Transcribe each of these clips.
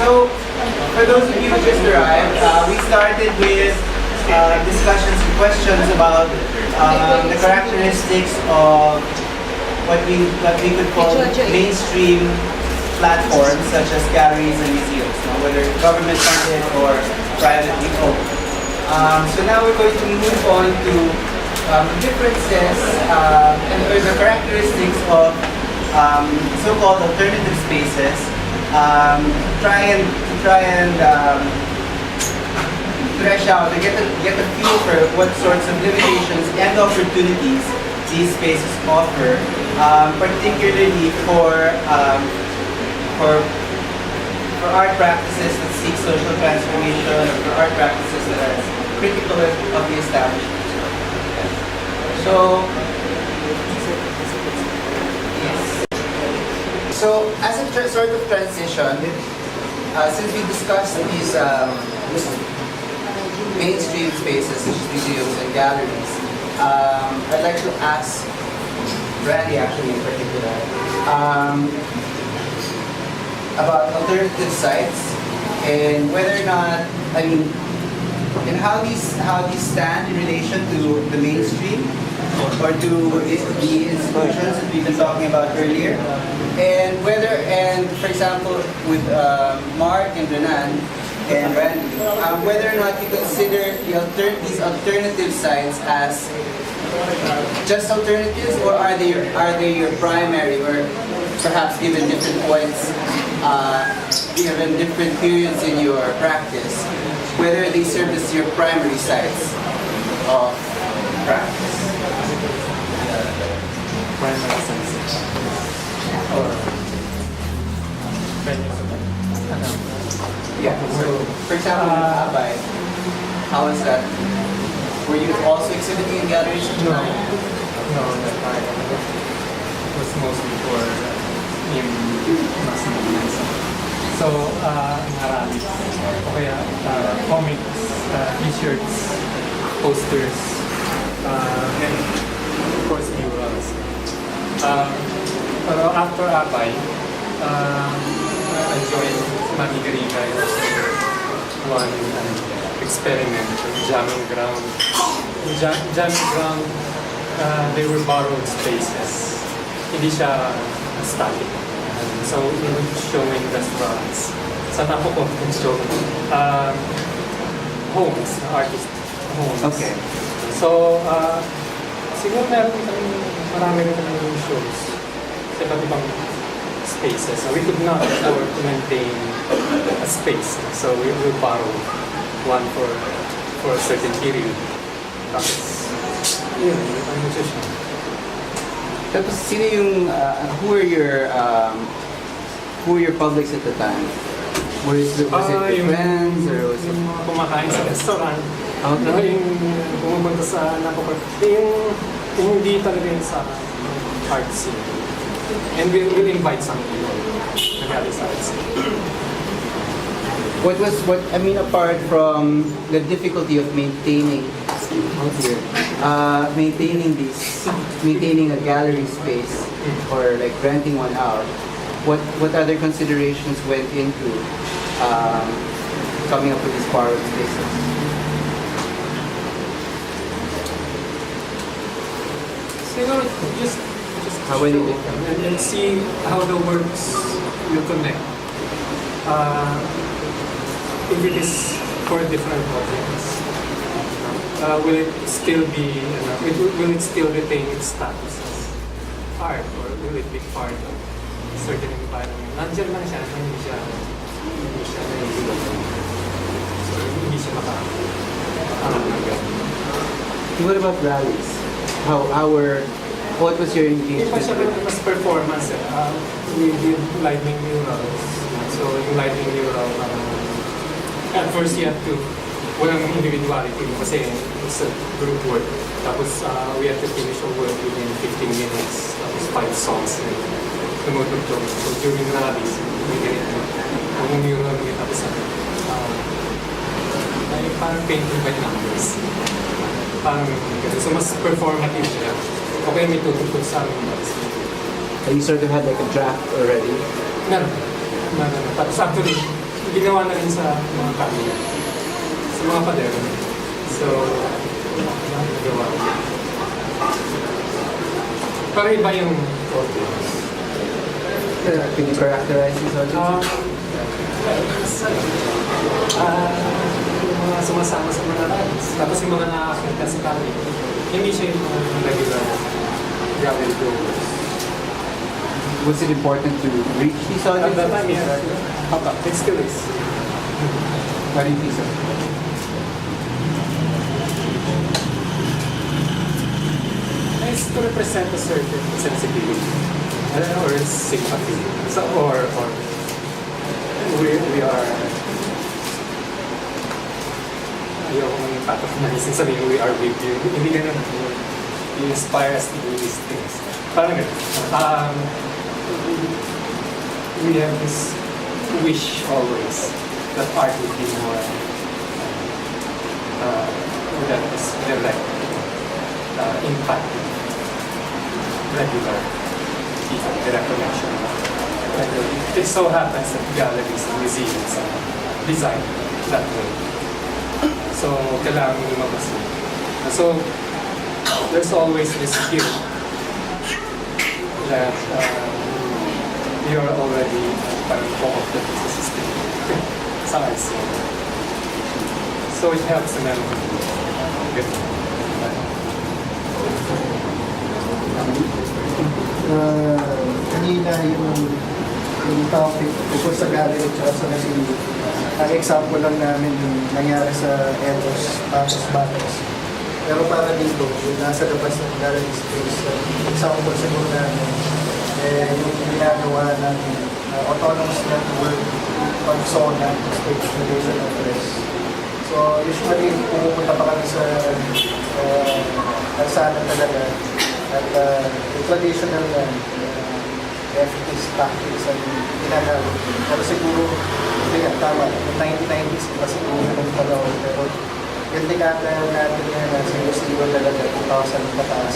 So, for those of you who just arrived, we started with discussions and questions about the characteristics of what we could call mainstream platforms such as galleries and museums, whether government funded or privately owned. So now we're going to move on to differences or the characteristics of so-called alternative spaces. Try and thresh out to get a feel for what sorts of limitations and opportunities these spaces offer, particularly for art practices that seek social transformation, or for art practices that are critical of the establishment. So, yes. So, as a sort of transition, since we discussed these mainstream spaces, such as museums and galleries, I'd like to ask Randy, actually, in particular, about alternative sites and whether or not, and how these stand in relation to the mainstream or to the institutions that we've been talking about earlier, and for example with Mark and Renan and Randy, whether or not you consider these alternative sites as just alternatives, or are they your primary, or perhaps given different points, given different periods in your practice, whether they serve as your primary sites of practice? Primary sites. Or yeah. So, for example, Abay, how is that? Were you also exhibiting in galleries? No, that part was mostly for in mass movements. So, marami. O kaya, comics, t-shirts, posters, and of course murals. Pero after Abay, I joined Manigariga. It was one experiment, jamming ground. Jamming ground, they were borrowed spaces. Hindi siya static. So we would show in restaurants. Sa tapo ko show homes, artist homes. Okay. So siguro marami rin kami shows sa iba't ibang spaces. So we could not afford to maintain a space. So we will borrow one for a certain period. Tapos, yun, ang musician. Tapos, sino yung, who were your publics at the time? Was it your friends, or was it? Yung mga kumakain sa restaurant. Okay. Yung pumupunta sa nakapag... Yung hindi talaga yun sa art scene. And we'll invite some people na galing sa art scene. Apart from the difficulty of maintaining a gallery space or like renting one out, what other considerations went into coming up with these borrowed spaces? Siguro just How will you and see how the works will connect. If it is for different audience, will it still be, will it still retain its status as art, or will it be part of a certain environment? Nandiyan lang siya, hindi siya nahihilog. So, hindi siya makaanggap. What about rallies? What was your Hindi pa siya engagement? mas performance. We did lightning murals. So, yung lightning mural, at first you have to, walang individuality kasi it's a group work. Tapos we have to finish our work within 15 minutes. Tapos 5 songs and tumutugtog. So during rallies, we get it. Kung mural kami tapos ay parang painting by numbers. Parang ganun. So mas performative siya. Okay, may tutugtog sa amin. You sort of had like a draft already? No. Tapos actually, ginawa na rin sa mga camera, sa mga padero. So, nagawa. Para iba yung audio. Can you characterize these audiences? Yung mga sumasama sa mga rides. Tapos yung mga nakakita sa kami, hindi siya yung mga regular gravel growers. Was it important to reach these At audiences? that time, yeah. It still is. Why do you think so? It's to represent a certain sensibility. Or sympathy. So, or we are ayaw ko maging patronizing, sabihin we are with you. Hindi ganun. You inspire us to do these things. Parang ganun. We have this wish always that art would be more with like impact regular people, direct connection. It so happens that galleries and museums are designed that way. So, kailangan mo lumabas yun. So, there's always this skill that you're already parang co-opted sa system. Sa IC. So, it helps the memory. Good. Kanina yung topic tungkol sa gallery at sa museum. Ang example lang namin yung nangyari sa Etos, Patos, Batos. Pero para dito, yung nasa labas ng gallery space, example siguro namin, yung ginagawa ng autonomous network pag-SONA, State Relation of Press. So usually, pumupunta pa kami sa kalsada talaga. At yung traditional FTs, tactics ang ginagawa. Pero siguro, hindi nga, tama, yung 1990s, iba siguro yung panahon. Pero yung dekada natin yan, sa UCO talaga, 2000 pataas.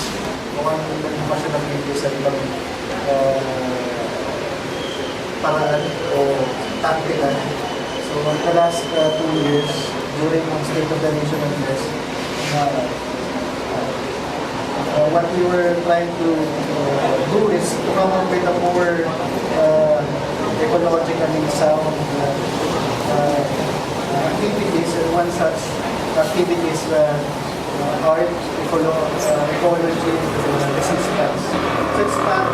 Mukhang nagpa siya ng video sa ibang paraan o tactical. So, the last 2 years, during yung State of the Nation address, what we were trying to do is to come up with a more ecologically sound activities, and one such activity is art, ecology, resistance. So it's not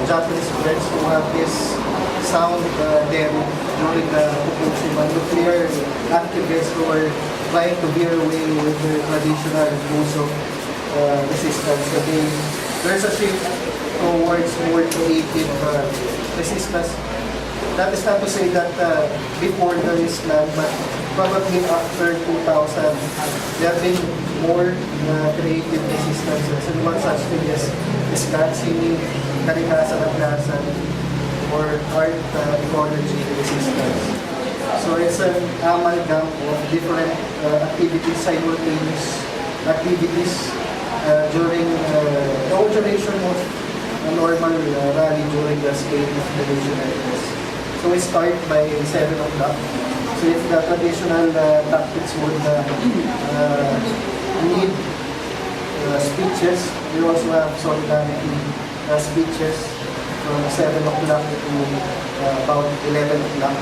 Japanese friends who have this sound demo during the Fukushima nuclear activists who were trying to veer away with their traditional use of resistance. So there's a shift towards more creative resistance. That is not to say that before there is none, but probably after 2000, there have been more creative resistances. And one such thing is singing, kalikasan at lasan, or art ecology resistance. So it's an amalgam of different activities, simultaneous activities during the whole duration of a normal rally during the State of the Nation address. So we start by 7 o'clock. So if the traditional tactics would need speeches, we also have solidarity speeches from 7 o'clock to about 11 o'clock.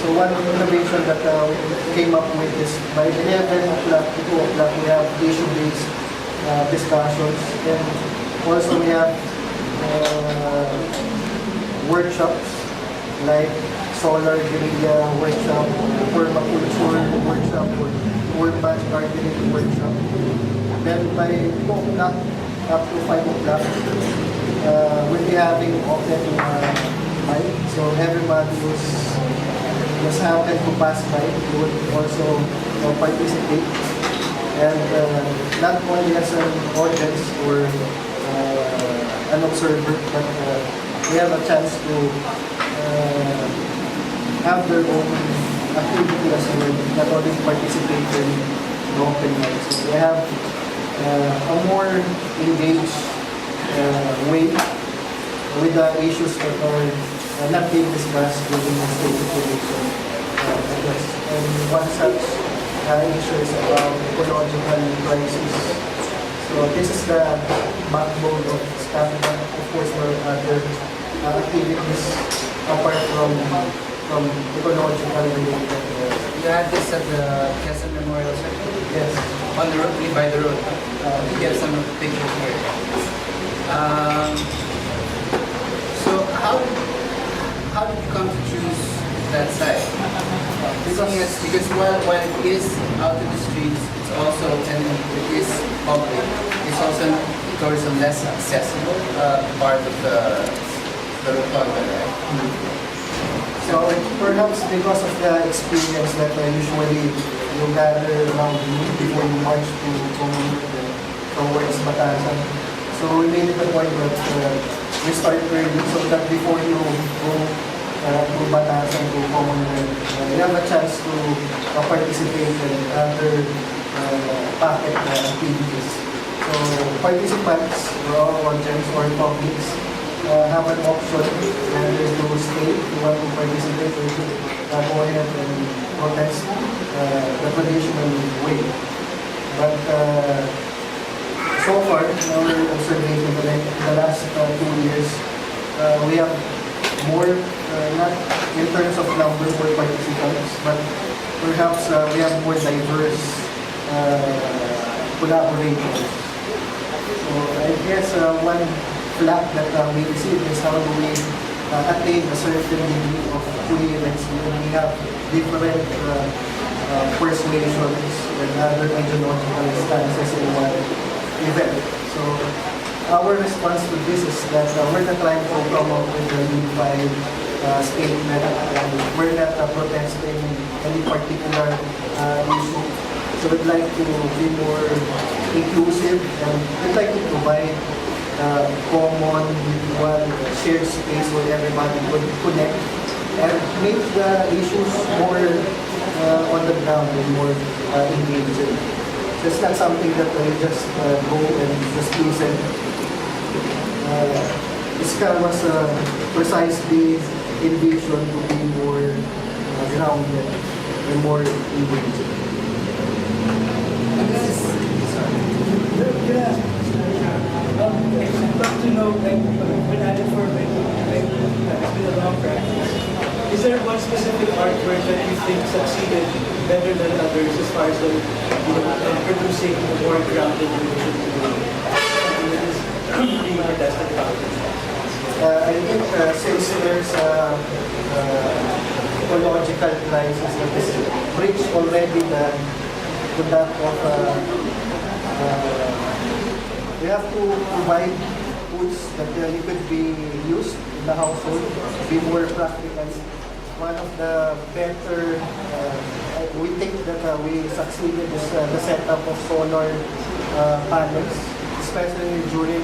So one innovation that we came up with is by 11 o'clock to 2 o'clock we have issue-based discussions, and also we have workshops like solar guerrilla workshop, permaculture workshop, or urban gardening workshop. Then by 2 o'clock up to 5 o'clock, we'll be having open mic. So everybody who's just happened to pass by would also participate. And not only as an audience or an observer, but we have a chance to have their own activity as well, not only participate in the open mic. So we have a more engaged way with the issues that are not being discussed during the state population address. And one such issue is about ecological crisis. So this is the backbone of SCAPNA. Of course, there are other activities apart from ecological related. You had this at the Quezon Memorial Center? Yes. On the road, by the road. You get some pictures here. So how did you come to choose that site? Because while it is out in the streets, it's also, and it is public, it's also tourism less accessible part of the Rotonda, right? So perhaps because of the experience that usually you gather around you before you march to towards Batasan. So we made it a point that we start early so that before you go to Batasan, to Commonwealth, you have a chance to participate in other packet activities. So participants or all audience or publics have an option whether to stay, to want to participate, or to go ahead and protest the traditional way. But so far, in our observation, in the last 2 years, we have more, not in terms of number of participants, but perhaps we have more diverse collaborators. So I guess one flag that we receive is how do we attain a certain degree of coherence when we have different persuasions and other ideological stances in one event. So our response to this is that we're not trying to come up with a unified statement, and we're not protesting any particular issue. So we'd like to be more inclusive, and we'd like to provide common, one shared space where everybody could connect and make the issues more on the ground and more engaging. So it's not something that we just go and just listen. ISCA was precisely envisioned to be more grounded and more engaging. I'd love to know, like, when at it for it's been a long practice. Is there one specific artwork that you think succeeded better than others as far as producing a more grounded religion? Something that is being protested about. I think since there's ecological crisis that is reached already to that of we have to provide foods that you could be used in the household, be more practical. One of the better, we think that we succeeded is the setup of solar panels, especially during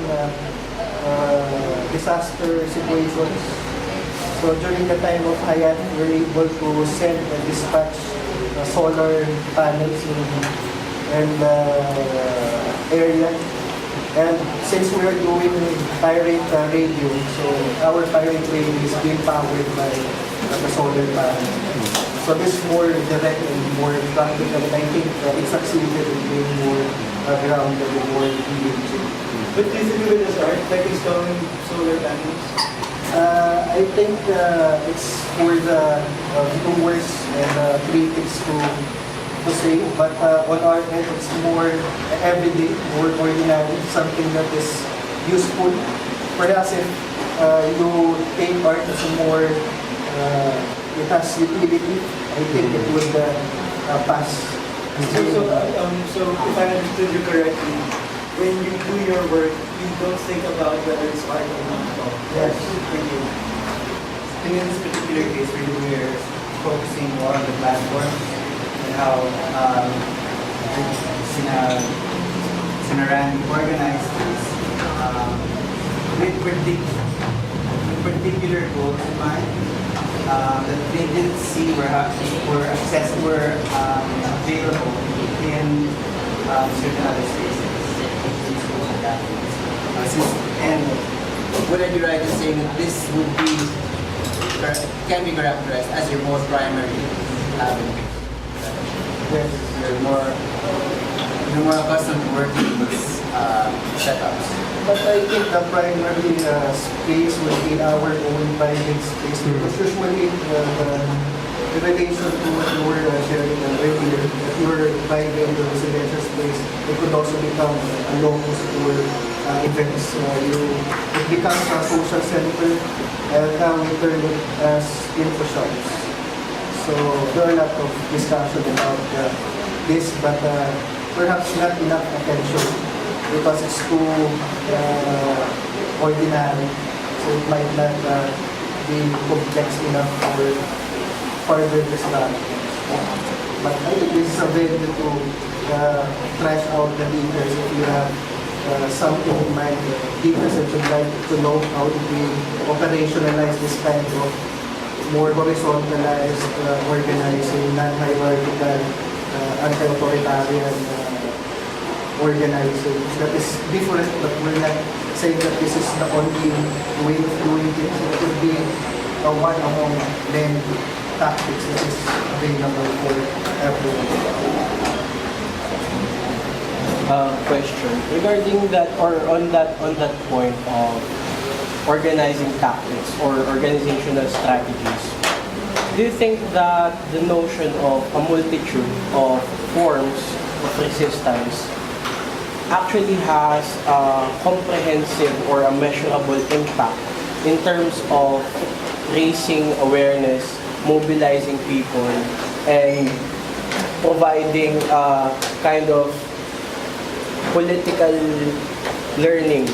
disaster situations. So during the time of Hayat, we were able to send and dispatch solar panels in area. And since we are doing pirate radio, so our pirate radio is being powered by the solar panel. So this is more direct and more practical, and I think it succeeded in being more grounded and more engaging. But do you think of it as art, like installing solar panels? I think it's for the viewers and critics to say, but on our end, it's more everyday, more ordinary, something that is useful. Perhaps if you take art as more, it has utility, I think it would pass. So if I understood you correctly, when you do your work, you don't think about whether it's art or not. Yes. Thank you. And in this particular case, we're focusing more on the platform and how Sinaran organized this with particular goals in mind that they didn't see were available in certain other spaces, in schools and campuses. And would I be right in saying that this would be can be characterized as your most primary avenue. Yes. You're more accustomed to working in these setups. But I think the primary space will be our own private space because usually the relation to what you were sharing earlier, that you were private in the residential space, it could also become a locus for events. It becomes a social center and now we turn it as info shops. So there are a lot of discussion about this, but perhaps not enough attention because it's too ordinary. So it might not be complex enough for further discussion. But I think this is a venue to trash out the details if you have something in mind, details that you'd like to know how to be operationalize this kind of more horizontalized, organizing, non-hierarchical, anti-authoritarian organizing. That is different, but we're not saying that this is the only way of doing things. It could be one among many tactics that is available for everyone. Question regarding that or on that point of organizing tactics or organizational strategies. Do you think that the notion of a multitude of forms of resistance actually has a comprehensive or a measurable impact in terms of raising awareness, mobilizing people, and providing a kind of political learning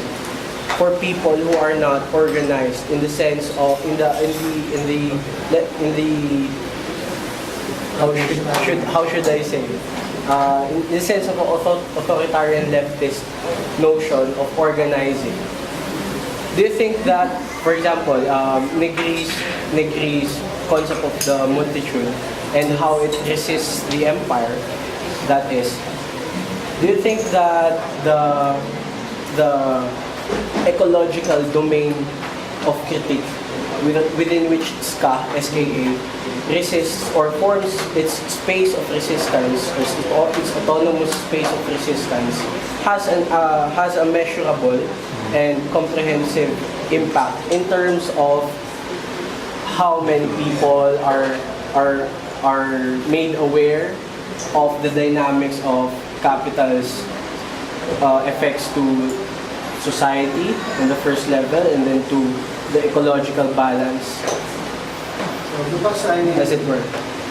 for people who are not organized in the sense of how should I say it? In the sense of authoritarian leftist notion of organizing. Do you think that, for example, Negri's concept of the multitude and how it resists the empire, that is, do you think that the ecological domain of critique within which SKA resists or forms its space of resistance or its autonomous space of resistance has a measurable and comprehensive impact in terms of how many people are made aware of the dynamics of capital's effects to society in the first level and then to the ecological balance, So as it were.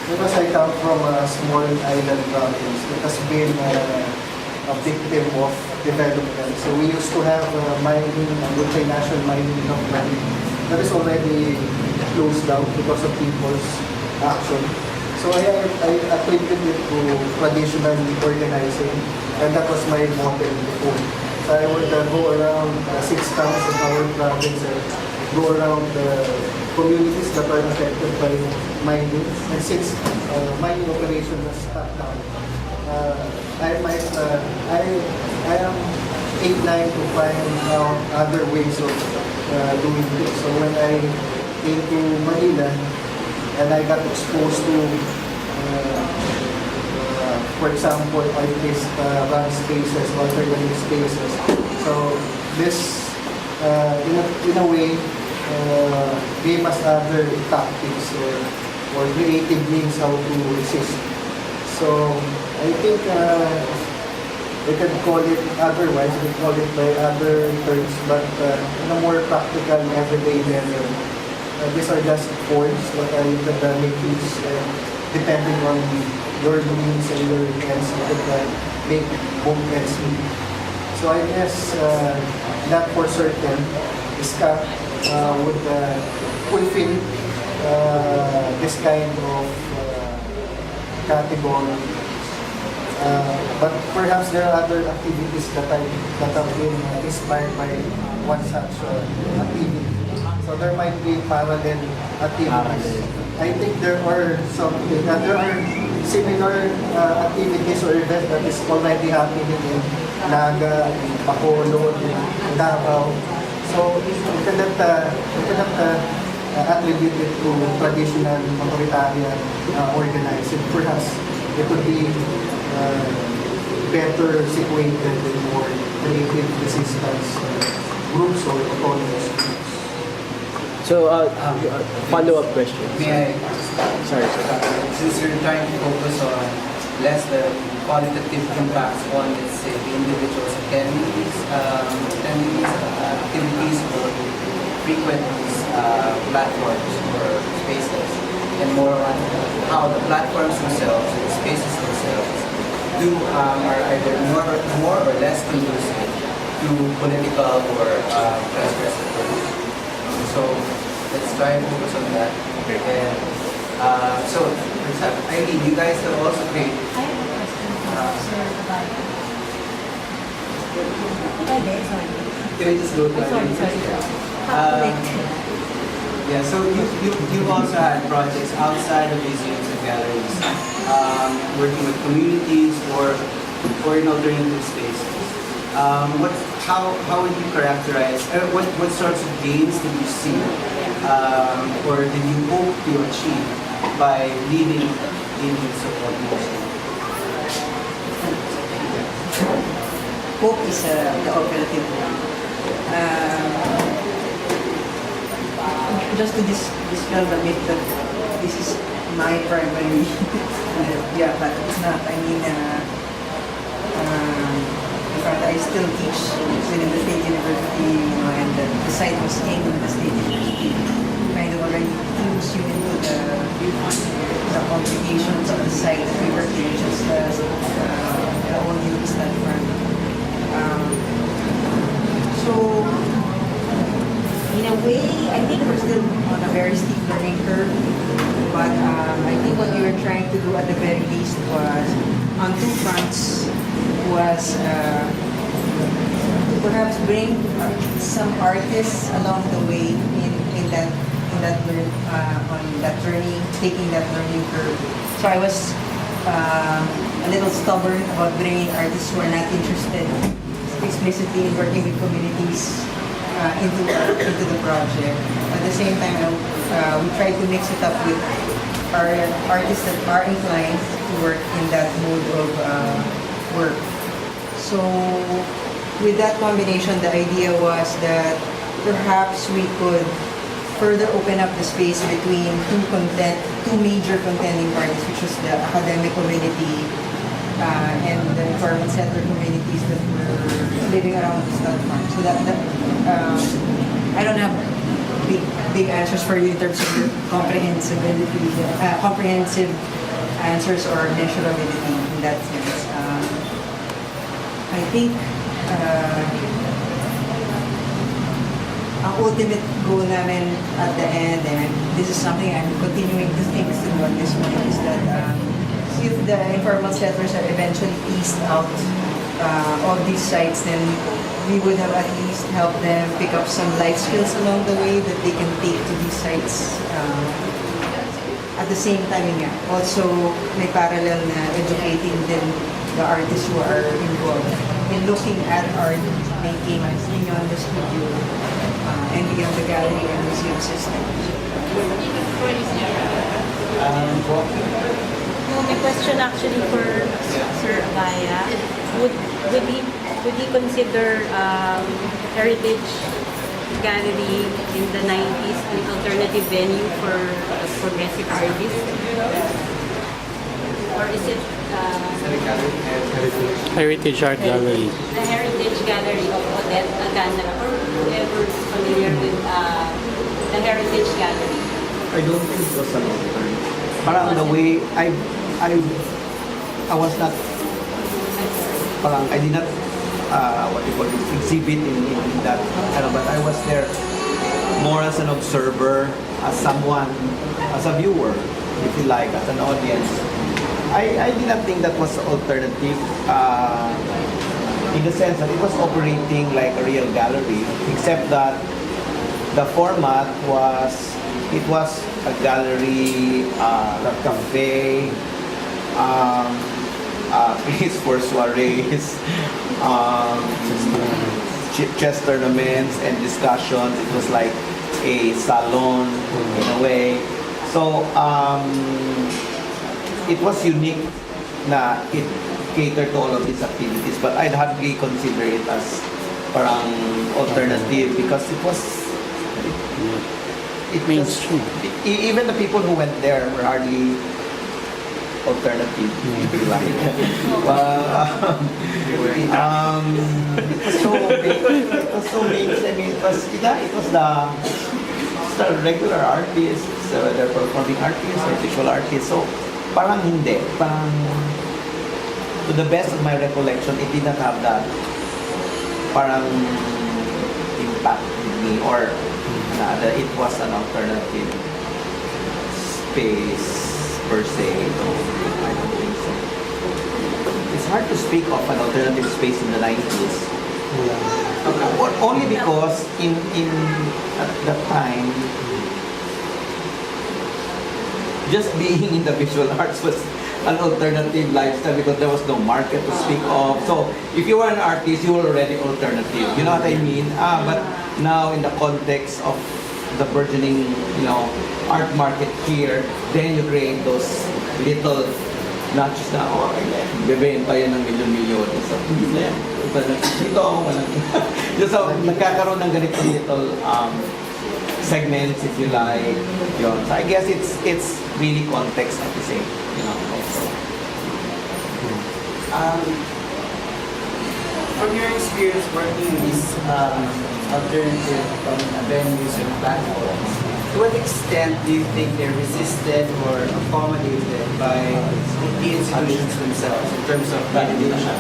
because I come from a small island province that has been a victim of development. So we used to have mining, multinational mining company that is already closed down because of people's action. So I attributed it to traditional organizing, and that was my model before. So I would go around 6 towns in our province and go around the communities that are affected by mining. And since mining operation was shut down, I am inclined to find out other ways of doing this. So when I came to Manila, and I got exposed to, for example, artist run spaces, alternative spaces. So this, in a way, gave us other tactics or creative means how to resist. So I think we can call it otherwise, we can call it by other terms, but in a more practical, everyday level. These are just forms what I make use depending on your means and your ends, you can make both ends meet. So I guess that for certain, SKA would fulfill this kind of category. But perhaps there are other activities that have been inspired by one such activity. So there might be parallel activities. I think there are there are similar activities or events that is already happening in Naga, in Bacolod, in Davao. So we cannot attributed to traditional authoritarian organizing. Perhaps it would be better situated in more creative resistance groups or autonomous groups. So, follow-up question. May I, Sorry. since you're trying to focus on less the qualitative impacts on, let's say, the individual's activities or frequent platforms or spaces, and more on how the platforms themselves and the spaces themselves are either more or less conducive to political or transgressive purposes. So let's try and focus on that. And so, for example, Eileen, you guys have also created. I have a question for Sir Abaya. Sorry. Can I just go to Sorry. Eileen? Yeah, so you've also had projects outside of museums and galleries, working with communities or in alternative spaces. How would you characterize, what sorts of gains did you see, or did you hope to achieve by leading so-called museum? Hope is the operative one. Just to dispel the myth that this is my primary, yeah, but it's not. I mean, in fact, I still teach within the State University, and the site was aimed at the State University. Kind of already clues you into the complications of the site that we were in, just the whole use that front. So, in a way, I think we're still on a very steep learning curve. But I think what we were trying to do at the very least was, on two fronts, was to perhaps bring some artists along the way in that on that journey, taking that learning curve. So I was a little stubborn about bringing artists who are not interested explicitly in working with communities into the project. At the same time, we try to mix it up with our artists that are inclined to work in that mode of work. So with that combination, the idea was that perhaps we could further open up the space between two major contending parties, which was the academic community and the informal settler communities that were living around the stud farm. So that I don't have big answers for you in terms of your comprehensive answers or measurability in that sense. I think ang ultimate goal namin at the end, and this is something I'm continuing to think through at this point, is that if the informal settlers are eventually eased out of these sites, then we would have at least helped them pick up some life skills along the way that they can take to these sites. At the same time, also may parallel na educating din the artists who are involved in looking at art making beyond the studio and beyond the gallery and museum system. My question actually for Sir Abaya, would he consider Heritage Gallery in the 90s an alternative venue for progressive artists? Or is it Heritage Art Gallery. the Heritage Gallery of Odette Agandra, or whoever is familiar with the Heritage Gallery? I don't think it was an alternative. Parang the way I was not, parang I did not, what do you call it, exhibit in that, but I was there more as an observer, as someone, as a viewer, if you like, as an audience. I did not think that was alternative in the sense that it was operating like a real gallery, except that the format was, it was a gallery, a cafe, place for soirees, chess tournaments and discussions. It was like a salon in a way. So it was unique na it catered to all of these activities, but I'd hardly consider it as parang alternative because it Mainstream. even the people who went there were hardly alternative, if you like. It was so big. It was so big. I mean, it was the regular artists, they're performing artists or visual artists. So parang hindi, parang to the best of my recollection, it did not have that parang impact with me or that it was an alternative space per se. No, I don't think so. It's hard to speak of an alternative space in the 90s. Only because in at that time, just being in the visual arts was an alternative lifestyle because there was no market to speak of. So if you were an artist, you were already alternative. You know what I mean? But now in the context of the burgeoning, art market here, then you create those little notches na, bebenta yan ng milyon-milyon. So, hindi na yan. So, nagkakaroon ng ganitong little segments, if you like. Yun. So, I guess it's really context at the same, also. From your experience working in these alternative venues and platforms, to what extent do you think they're resisted or accommodated by the institutions themselves in terms of validation?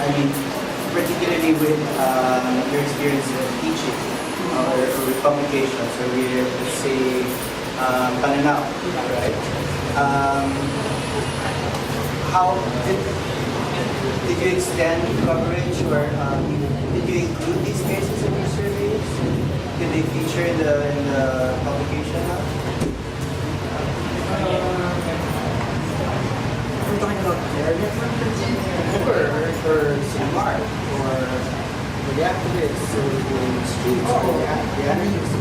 I mean, particularly with your experience of teaching or with publications or with, let's say, Pananaw, right? How did you extend coverage or did you include these cases in your surveys? Did they feature in the publication? We're talking about their network, For CMART or the activists or the streets or the activists?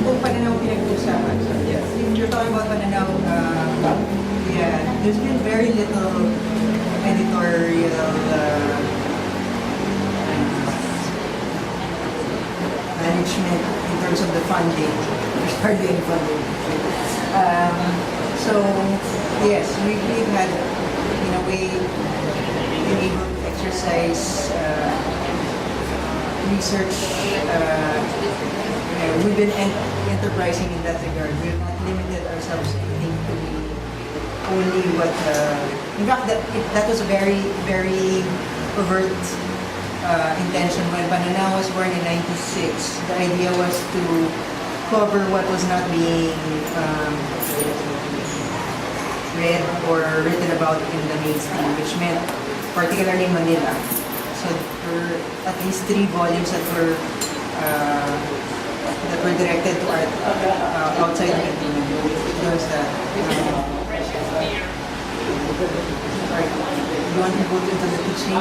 Kung Pananaw pinag-uusapan. Yes. If you're talking about Pananaw, yeah, there's been very little editorial management in terms of the funding. There's hardly any funding. So, yes, we've had, in a way, been able to exercise research. We've been enterprising in that regard. We've not limited ourselves, I think, to only what. In fact, that was a very, very overt intention. When Pananaw was born in '96, the idea was to cover what was not being read or written about in the mainstream, which meant particularly Manila. So there were at least 3 volumes that were directed to art outside Manila. There was that. Sorry, you want to go into the teaching?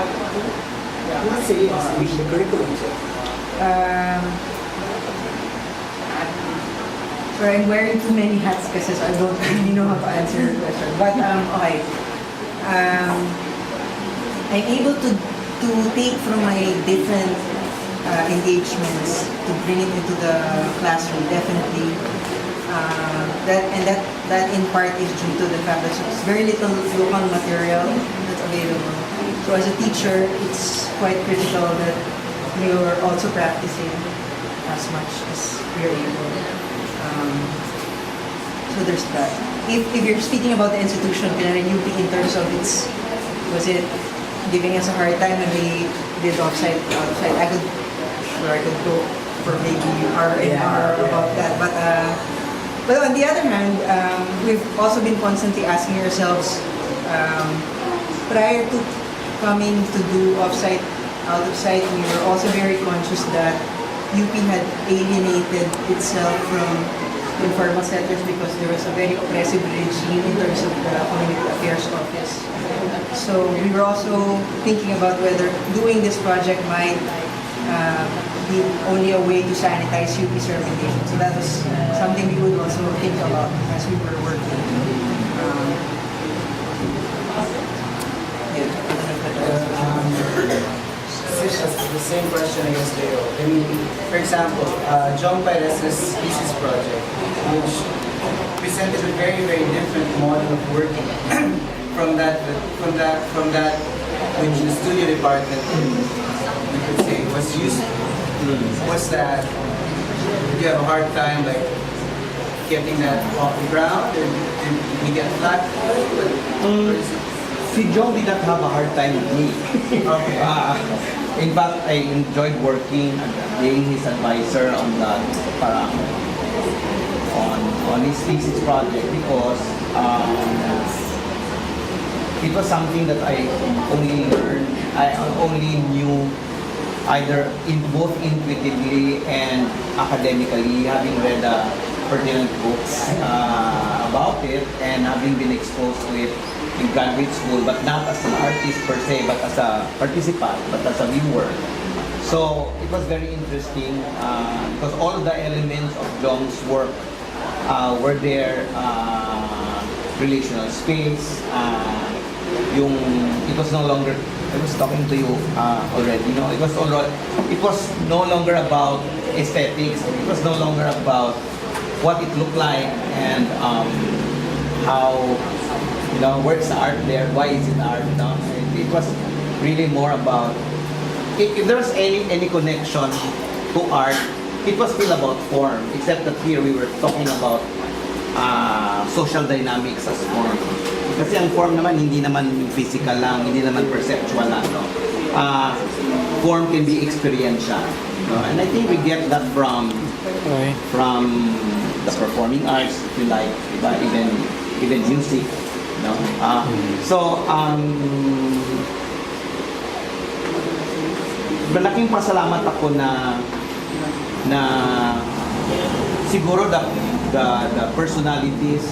Let's say the curriculum. Sorry, I'm wearing too many hats because I don't really know how to answer your question. But okay. I'm able to take from my different engagements to bring it into the classroom, definitely. That in part is due to the fact that there's very little local material that's available. So as a teacher, it's quite critical that you're also practicing as much as you're able. So there's that. If you're speaking about the institution, UP in terms of was it giving us a hard time when we did outside? I could go for maybe hour and hour about that. But on the other hand, we've also been constantly asking ourselves, prior to coming to do off-site, out-of-site, we were also very conscious that UP had alienated itself from informal settlers because there was a very oppressive regime in terms of the Community Affairs Office. So we were also thinking about whether doing this project might the only a way to sanitize UP fermentation. So that was something we would also think about as we were working. The same question, I guess, Leo. I mean, for example, John Perez's thesis project, which presented a very, very different model of working from that which the studio department, we could say, was used to. Was that you have a hard time like getting that off the ground, or did we get flat? Or is it- Si John did not have a hard time with me. Okay. In fact, I enjoyed working and being his advisor on that parang on his thesis project because it was something that I only learned, I only knew either in both intuitively and academically, having read pertinent books about it and having been exposed to it in graduate school, but not as an artist per se, but as a participant, but as a viewer. So it was very interesting because all the elements of Jong's work were there. Relational space, it was no longer. I was talking to you already. You know, it was no longer about aesthetics. It was no longer about what it looked like and how. You know, where's the art there? Why is it art? You know? It was really more about if there's any connection to art, it was still about form. Except that here we were talking about social dynamics as form. Kasi ang form naman hindi naman physical lang, hindi naman perceptual lang. No? Form can be experiential. No? And I think we get that from the performing arts, if you like, diba? Even music. No? Malaking pasalamat ako na siguro the personalities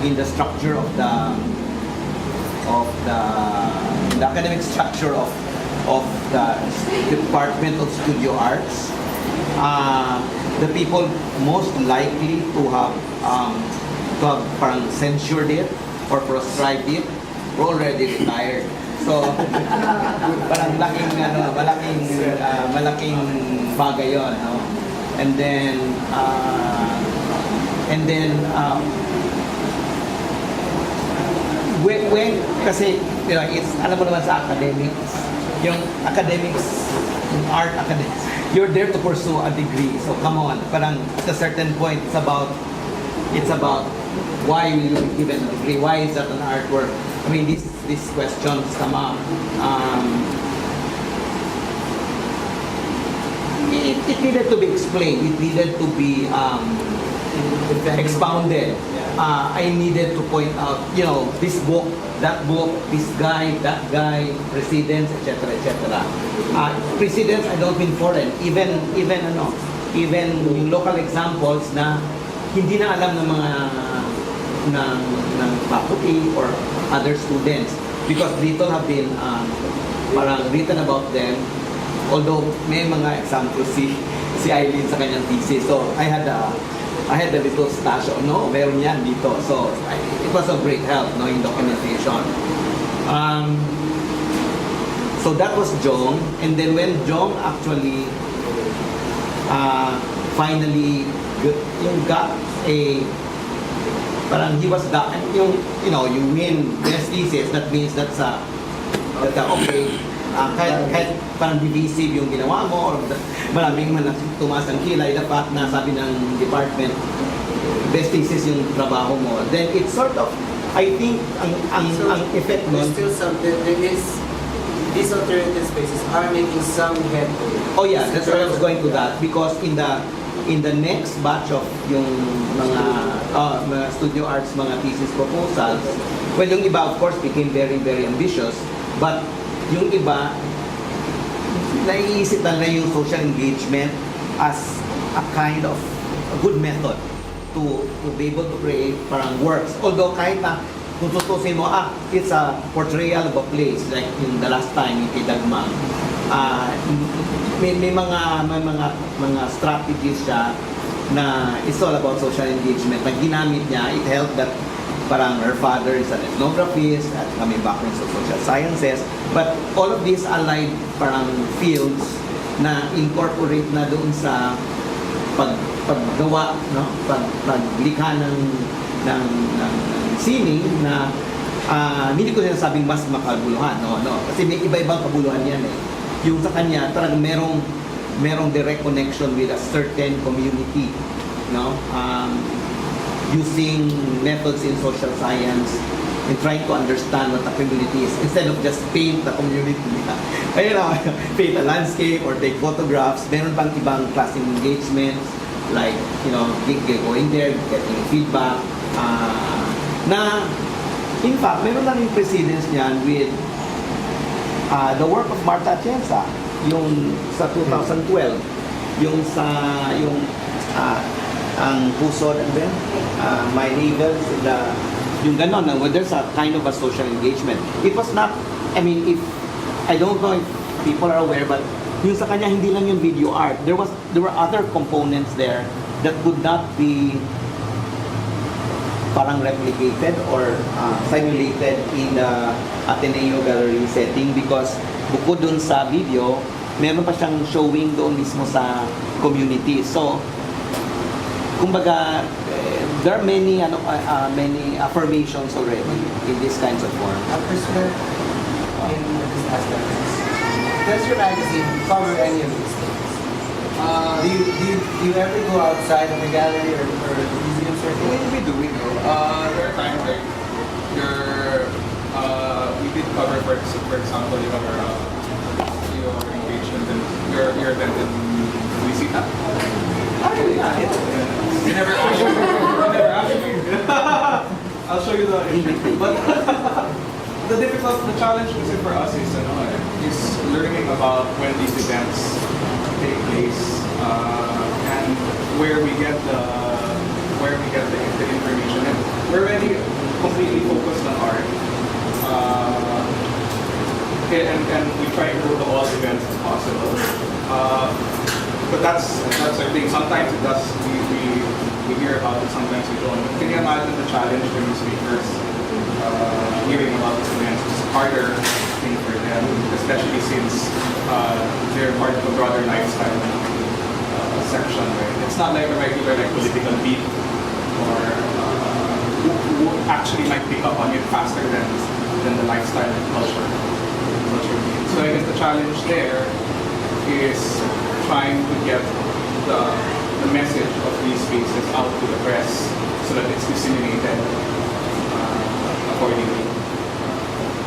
in the structure of the academic structure of the Department of Studio Arts, the people most likely to have parang censured it or proscribed it were already retired. So, parang malaking bagay yun, no? And then when kasi, you know, it's, alam mo naman sa academics, yung art academics, you're there to pursue a degree. So, come on, parang at a certain point, it's about why will you be given a degree? Why is that an artwork? I mean, these questions come up. It needed to be explained. It needed to be expounded. I needed to point out, you know, this book, that book, this guy, that guy, precedents, etc., etc. Precedents, I don't mean foreign. Even yung local examples na hindi na alam ng mga ng faculty or other students because dito have been parang written about them, although may mga examples si Eileen sa kanyang thesis. So I had a little stash of meron yan dito. So it was of great help in documentation. So that was Jong, and then when Jong actually finally got a parang he was you win best thesis, that means that's okay, kahit parang divisive yung ginawa mo or maraming tumaas ang kilay, dapat na sabi ng department best thesis yung trabaho mo, then it's sort of, I think ang effect nun, There's still something, these alternative spaces are making some headway. oh yeah, that's where I was going to that, because in the next batch of yung mga studio arts, mga thesis proposals, well, yung iba of course became very, very ambitious, but yung iba, naiisip na yung social engagement as a kind of a good method to be able to create parang works. Although kahit na kung tutusin mo, it's a portrayal of a place, like yung the last time yung kay Dagmang. may mga strategies siya na it's all about social engagement na ginamit niya. It helped that parang her father is an ethnographist at may background sa social sciences, but all of these allied parang fields na incorporate na doon sa paggawa, no, paglikha ng sining na hindi ko sinasabing mas makabuluhan, no, kasi may iba-ibang kabuluhan yan eh. Yung sa kanya talagang merong direct connection with a certain community, no, using methods in social science and trying to understand what the community is instead of just paint the community. Ayun na, paint a landscape or take photographs. Meron pang ibang klaseng engagements like, going there, getting feedback. Na, in fact, meron lang yung precedence niyan with the work of Martha Atienza, yung sa 2012, ang puso, and then my neighbors, yung ganon, where there's a kind of a social engagement. It was not, I don't know if people are aware, but yung sa kanya, hindi lang yung video art. There were other components there that could not be parang replicated or simulated in the Ateneo Gallery setting because bukod dun sa video, meron pa siyang showing doon mismo sa community. So, kumbaga, there are many affirmations already in these kinds of form. Personal in this aspect. Does your magazine cover any of these things? Do you ever go outside of the gallery or museums or anything? We do. There are times like we did cover, for example, your engagement and your event in Luisita. Actually, You never asked me. I'll show you the issue. But the challenge for us is learning about when these events take place and where we get the information. And we're already completely focused on art. And we try to go to all events as possible. But that's our thing. Sometimes it does. We hear about it. Sometimes we don't. Can you imagine the challenge for newspapers hearing about this event? It's harder thing for them, especially since they're part of a broader lifestyle section. Right? It's not like a regular political beat or who actually might pick up on it faster than the lifestyle and culture beat. So I guess the challenge there is trying to get the message of these spaces out to the press so that it's disseminated accordingly.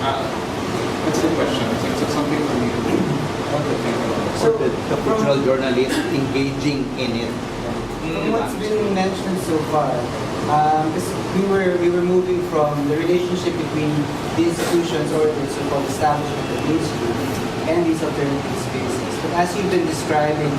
That's a good question. It's something for me to think about. So the cultural journalist engaging in it. What's been mentioned so far, we were moving from the relationship between the institutions or the so-called establishment of mainstream and these alternative spaces. But as you've been describing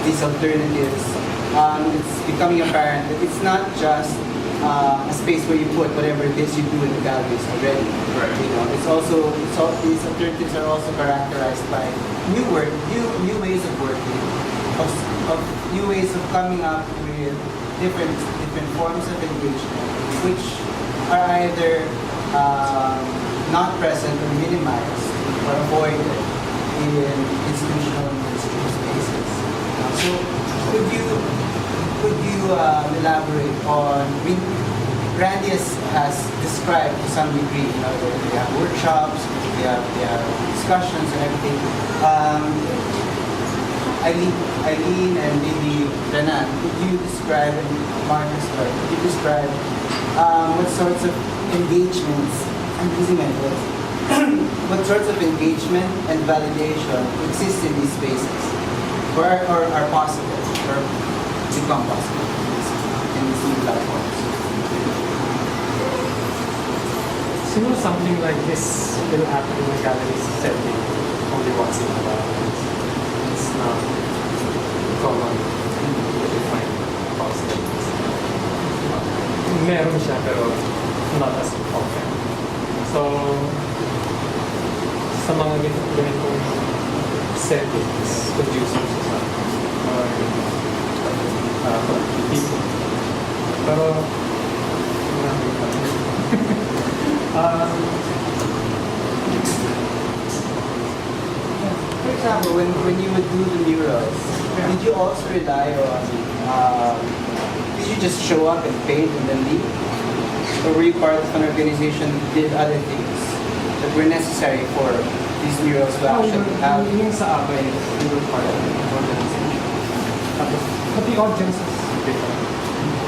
these alternatives, it's becoming apparent that it's not just a space where you put whatever it is you do in the galleries already. Right. It's also these alternatives are also characterized by new ways of working, of new ways of coming up with different forms of engagement, which are either not present or minimized or avoided in institutional mainstream spaces. So, could you elaborate on? Randy has described to some degree, we have workshops, we have discussions and everything. Eileen and maybe Renan, could you describe, and Marcus, could you describe what sorts of engagements, I'm using my voice, what sorts of engagement and validation exist in these spaces, or are possible, or become possible in these new platforms? So something like this will happen in a gallery setting only once in a while. It's not common to find possibilities. Meron siya pero not as often. So sa mga ganitong setting is conducive to some or for the people. Pero, For example, when you would do the murals, did you also rely on, did you just show up and paint and then leave? Or were you part of an organization that did other things that were necessary for these murals to actually have? yung sa akin, we were part of the organization. Tapos, but the audience is different.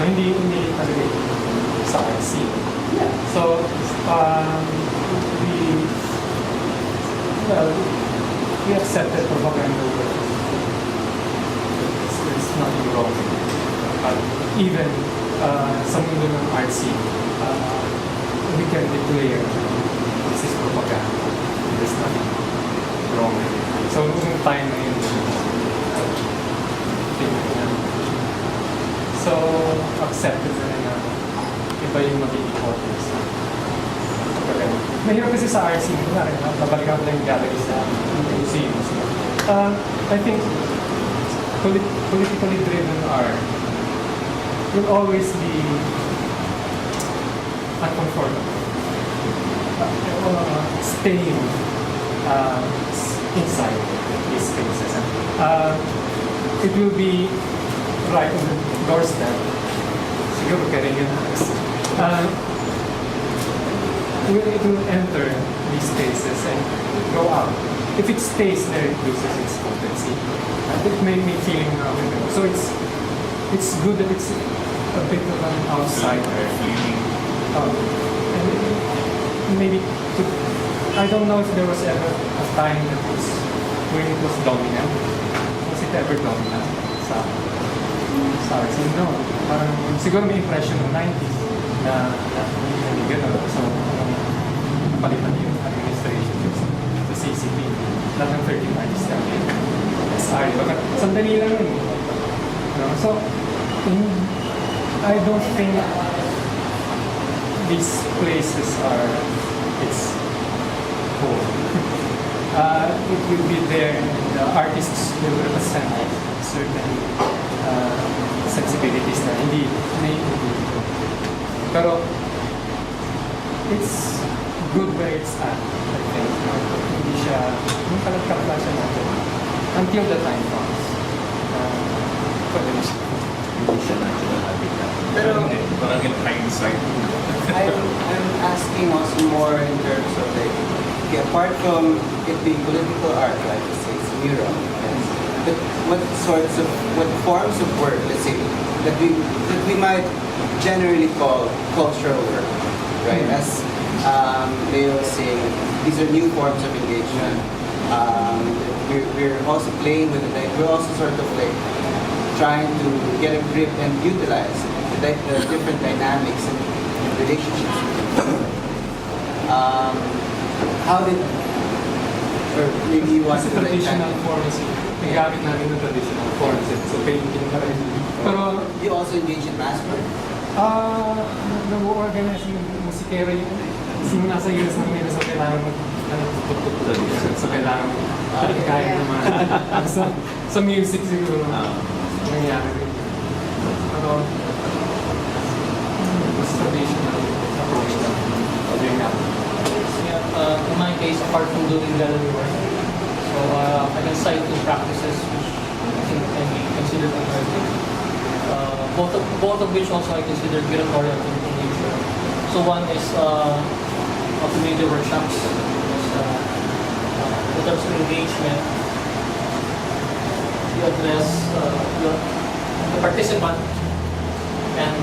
So, hindi talaga yung sa art scene. So, we accepted propaganda work. There's nothing wrong. Even sa mundo ng art scene, we can declare this is propaganda. There's nothing wrong with it. So, nung time na yun, so, accepted na rin na iba yung magiging audience. Mahirap kasi sa art scene, babalikan ko lang yung gallery sa museums. I think politically driven art will always be uncomfortable. Staying inside these spaces. It will be right on the doorstep. Siguro kaya rin yun. It will enter these spaces and go out. If it stays there, it loses its potency. It made me feeling so it's good that it's a bit of an outsider feeling. And maybe I don't know if there was ever a time that was when it was dominant. Was it ever dominant sa art scene? No. Parang siguro may impression ng 90s na hindi gano'n. So, palitan yung administration sa CCP. Lahat ng 13 artists namin. SR. Baka sandali lang yun. No? So, I don't think these places are its home. It will be there and the artists will represent certain sensibilities na hindi dito. Pero, it's good where it's at, I think. Hindi siya, yung kalagkapla siya natin. Until the time comes. Pwede na siya. Hindi siya natural habitat. Pero, parang in hindsight. I'm asking also more in terms of like, okay, apart from it being political art, like let's say it's mural, yes, but what forms of work, let's say, that we might generally call cultural work, right? As Leo was saying, these are new forms of engagement. We're also playing with it. Like, we're also sort of like trying to get a grip and utilize the different dynamics and relationships. How did, or maybe you want Kasi to like traditional forms, nagamit namin ng traditional forms. So, painting na rin. Pero, you also engage in mass work? nag-organize yung musikero yung sino nasa US ng nila, so kailangan so kailangan kaya naman. Sa music siguro, nangyari rin. Pero, mas traditional approach na doing that. In my case, apart from doing gallery work, so I can cite two practices which I think can be considered comparative. Both of which also I consider curatorial in nature. So one is community workshops. In terms of engagement, you address the participant and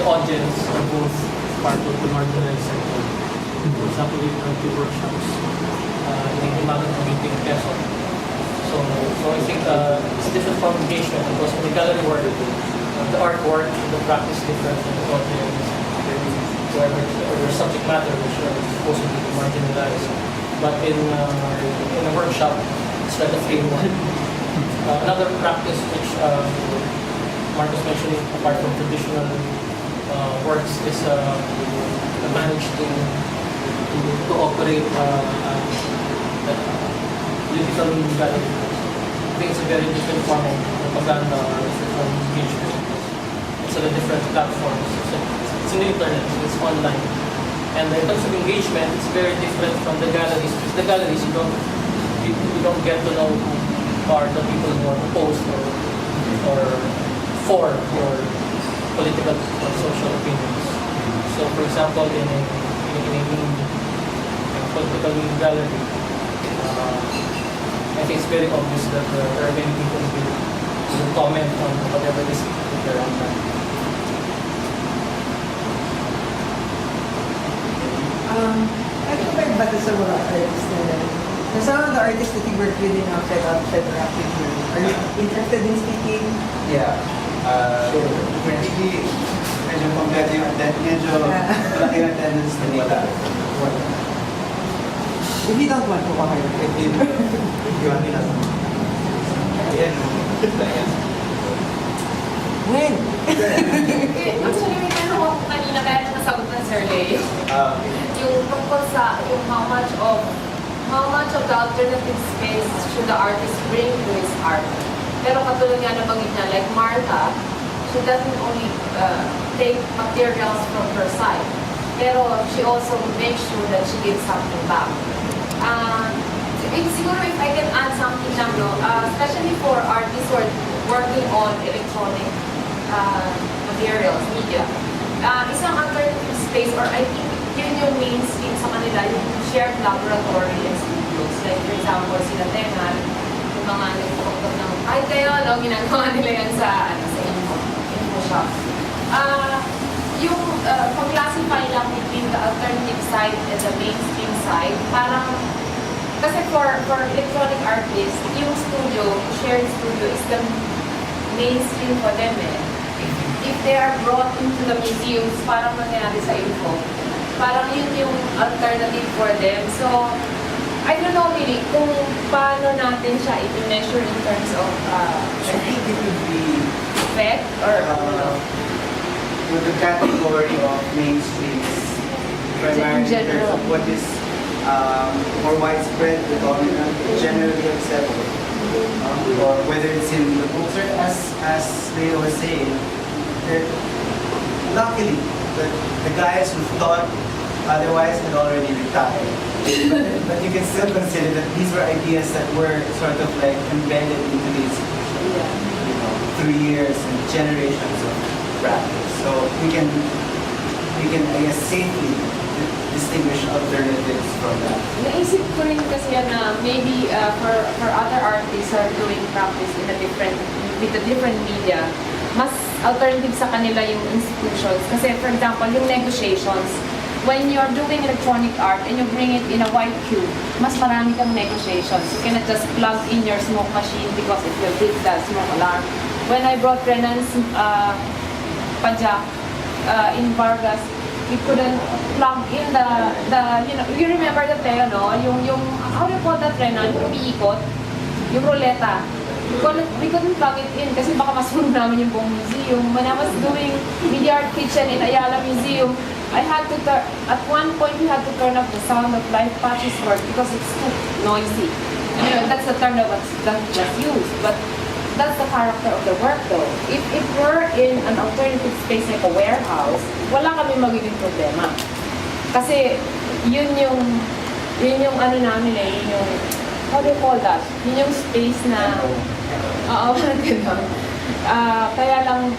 the audience are both part of the marginalized sector. For example, we have two workshops in Himagan community in Quezon. So I think it's a different from engagement because in the gallery work, the artwork, the practice different from the audience, where there's subject matter which are supposed to be marginalized. But in a workshop, it's like a framework. Another practice which Mark was mentioning, apart from traditional works, is managed to operate that digital gallery. I think it's a very different form of propaganda or social engagement. It's on a different platforms. It's in the internet, so it's online. And in terms of engagement, it's very different from the galleries. Because the galleries, you don't get to know who are the people who are opposed or for your political or social opinions. So, for example, in a political gallery, I think it's very obvious that there are many people who will comment on whatever they see in their online. I think may bata sa mga artists na some of the artists that you work with in outside or active here, are you interested in speaking? Yeah. Currently, medyo competitive attendance, medyo malaki yung attendance na wala. If you don't want to go ahead. If you want me na. Ayan. When? Actually, may tanong ako kanina kaya na nasagot ng Sir Leo. Yung tungkol sa yung how much of the alternative space should the artist bring to his art. Pero katulad nga nabanggit niya, like Martha, she doesn't only take materials from her side, pero she also makes sure that she gives something back. Siguro if I can add something lang, no? Especially for artists who are working on electronic materials, media. Isang alternative space, or I think yun yung mainstream sa kanila, yung shared laboratory and studios. Like for example, sila Tenan, yung mga nagpapagpag ng, ay kayo, no, ginagawa nila yan sa info shop. Yung pag-classify lang between the alternative side and the mainstream side, parang, kasi for electronic artists, yung studio, shared studio is the mainstream for them eh. If they are brought into the museums, parang nangyari sa info, parang yun yung alternative for them. So, I don't know really kung paano natin siya i-measure in terms of I think it would be effect or with the category of mainstream, primarily in terms of what is more widespread, dominant, generally accepted. Or whether it's in the books or as Leo was saying, luckily, the guys who thought otherwise had already retired. But you can still consider that these were ideas that were sort of like embedded into the institution, through years and generations of practice. So we can I guess safely distinguish alternatives from that. Naisip ko rin kasi yan na maybe for other artists who are doing practice with a different media, mas alternative sa kanila yung institutions. Kasi for example, yung negotiations, when you're doing electronic art and you bring it in a white cube, mas marami kang negotiations. You cannot just plug in your smoke machine because it will hit the smoke alarm. When I brought Renan's pajak in Vargas, we couldn't plug in the you remember the tayo, no? Yung how do you call that, Renan? Yung umiikot, yung ruleta. We couldn't plug it in kasi baka masunog namin yung buong museum. When I was doing Media Art Kitchen in Ayala Museum, I had to at one point we had to turn off the sound of live patches work because it's too noisy. Anyway, that's the term that was used, but that's the character of the work though. If we're in an alternative space like a warehouse, wala kami magiging problema. Kasi yun yung ano namin eh, yun yung, how do you call that? Yun yung space na, parang gano'n. Kaya lang,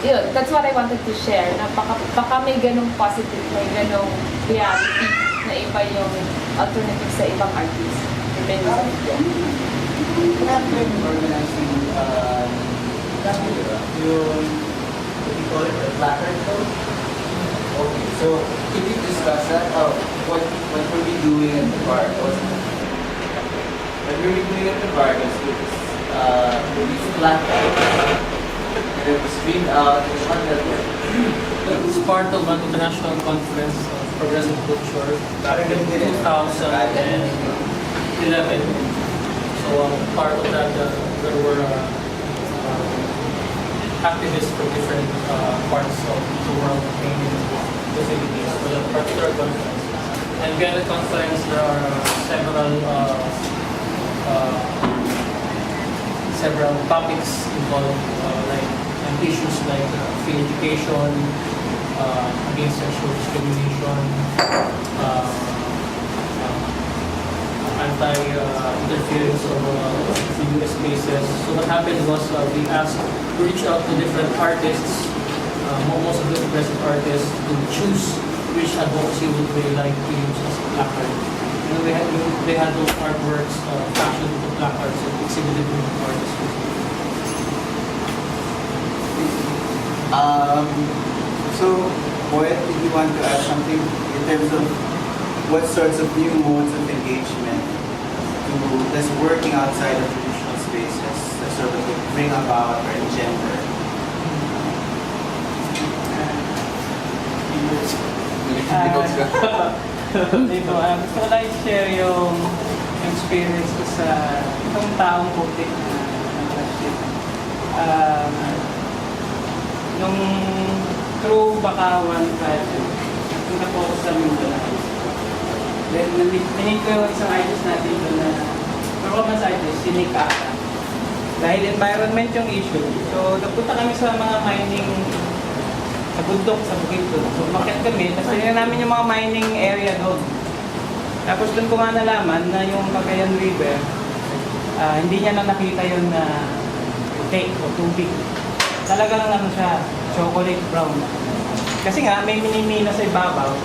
yun, that's what I wanted to share, na baka may ganong positive, may ganong reality na iba yung alternative sa ibang artists. Depende sa media. We have been organizing yung, what do you call it, the placard code? Okay, so could you discuss that? What were we doing at the park? What were we doing at the park is these placards. And it was streamed out on network. It's part of an international conference of progressive culture back in 2011. So part of that, there were activists from different parts of the world, mainly the Philippines, for that particular conference. And behind the conference, there are several topics involved, like issues like free education, against sexual discrimination, anti-interference of the US spaces. So what happened was we asked to reach out to different artists, most of the progressive artists, to choose which advocacy would they like to use as a placard. And they had those artworks fashioned into placards and exhibited in the artists. So, Boyd, did you want to add something in terms of what sorts of new modes of engagement that's working outside of traditional spaces that sort of bring about or engender? Dito, gusto ko lang i-share yung experience ko sa itong taong puti na nag-ship. Nung through Bakawan project, punta po ako sa Mindanao. Then, namin ko yung isang artist natin doon na performance artist, si Nick Aka. Dahil environment yung issue, so nagpunta kami sa mga mining sa bundok, sa bukid doon. So umakyat kami, tapos tinignan namin yung mga mining area doon. Tapos doon ko nga nalaman na yung Cagayan River, hindi niya na nakita yun na puti o tubig. Talagang ano siya, chocolate brown. Kasi nga, may minimina sa ibabaw.